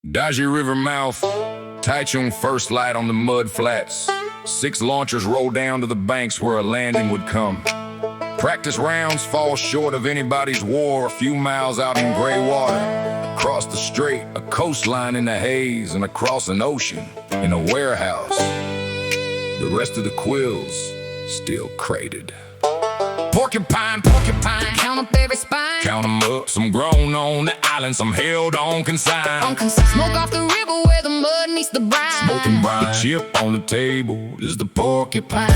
Dajia River mouth, Taichung first light on the mud flats. 6 launchers roll down to the banks where a landing would come. Practice rounds fall short of anybody's war. A few miles out in gray water, across the strait, a coastline in the haze, and across an ocean in a warehouse. The rest of the quills still crated. Porcupine, porcupine, count up every spine. count 'em up. Some grown on the island, some held on consign. Smoke off the river where the mud meets the brine. Smoking brine. The chip on the table is the porcupine.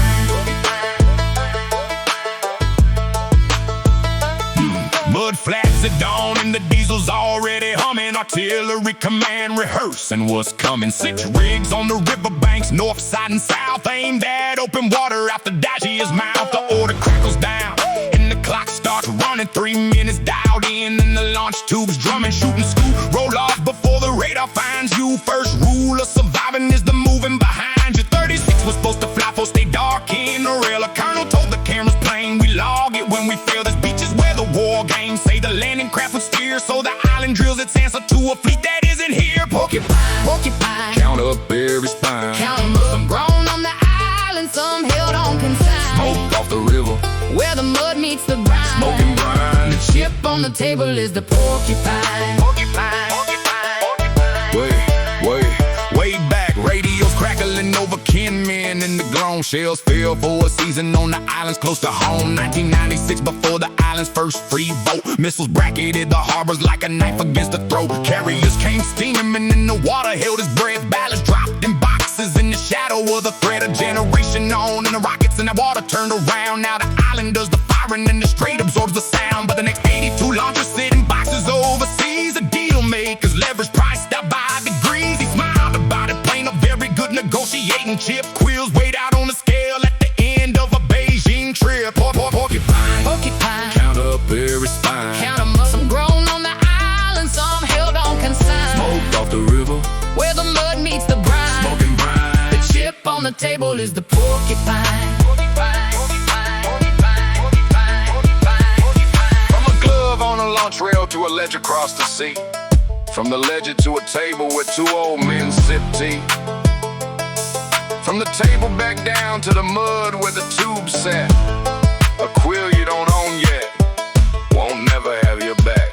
Mud flats at dawn and the diesel's already humming. Artillery command rehearsing what's coming. 6 rigs on the riverbanks, north side and south, aimed at open water out the Dajia's mouth. The order crackles down and the clock starts running. 3 minutes dialed in and the launch tubes drumming. Shooting scoop, roll off before the radar finds you. First rule of surviving is the moving behind you. 36 was supposed to fly for stay dark in the rail. A colonel told the cameras plain, we log it when we fail. This beach is where the war games say the landing craft would steer. So the island drills its answer to a fleet that isn't here. Porcupine, Porcupine, count up every spine. count 'em up. Some grown on the island, some held on consign. Smoke off the river, Where the mud meets the brine. smoking brine. The chip on the table is the porcupine. Porcupine, porcupine, porcupine. Way back, radios crackling over kinmen, and the grown shells fell for a season on the islands close to home. 1996, before the island's first free vote. Missiles bracketed the harbors like a knife against the throat. Carriers came steaming in the water, held his breath. Ballasts dropped in boxes in the shadow of the threat. A generation on, and the rockets in the water turned around. Now the island does the firing and the strait absorbs the sound. But the next 82 launchers sit in boxes overseas. The deal makers leverage priced out by degrees. He smiled about it, playing a very good negotiating chip. Quills weighed out on the scale at the end of a Beijing trip. Porcupine, Porcupine, count up every spine. count 'em up. Some grown on the island, some held on consign. Smoke off the river, Where the mud meets the brine. smoking brine. The chip on the table is the porcupine. Porcupine, porcupine, porcupine, porcupine, porcupine, porcupine. From a glove on a launch rail to a ledge across the sea. From the ledge to a table where 2 old men sip tea. From the table back down to the mud where the tube sat. A quill you don't own yet won't never have your back.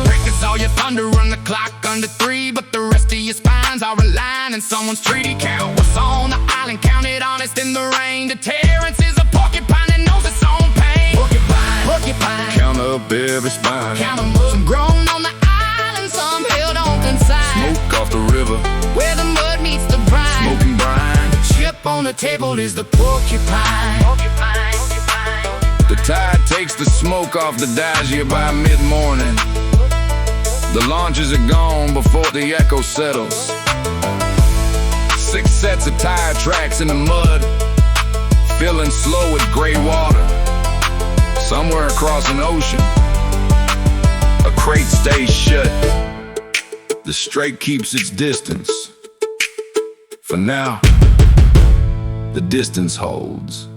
Breakers all your thunder, run the clock under 3. But the rest of your spines are relying in someone's treaty. Count what's on the island, count it honest in the rain. Deterrence is a porcupine that knows its own pain. Porcupine, Porcupine, count up every spine. count 'em up. Some grown on the island, some held on consign. Smoke off the river, Where the mud meets the brine. smoking brine. Chip on the table is the porcupine. Porcupine, porcupine, The tide takes the smoke off the Dajia by mid-morning. The launches are gone before the echo settles. 6 sets of tire tracks in the mud, filling slow with gray water. Somewhere across an ocean, a crate stays shut. The strait keeps its distance. For now, the distance holds.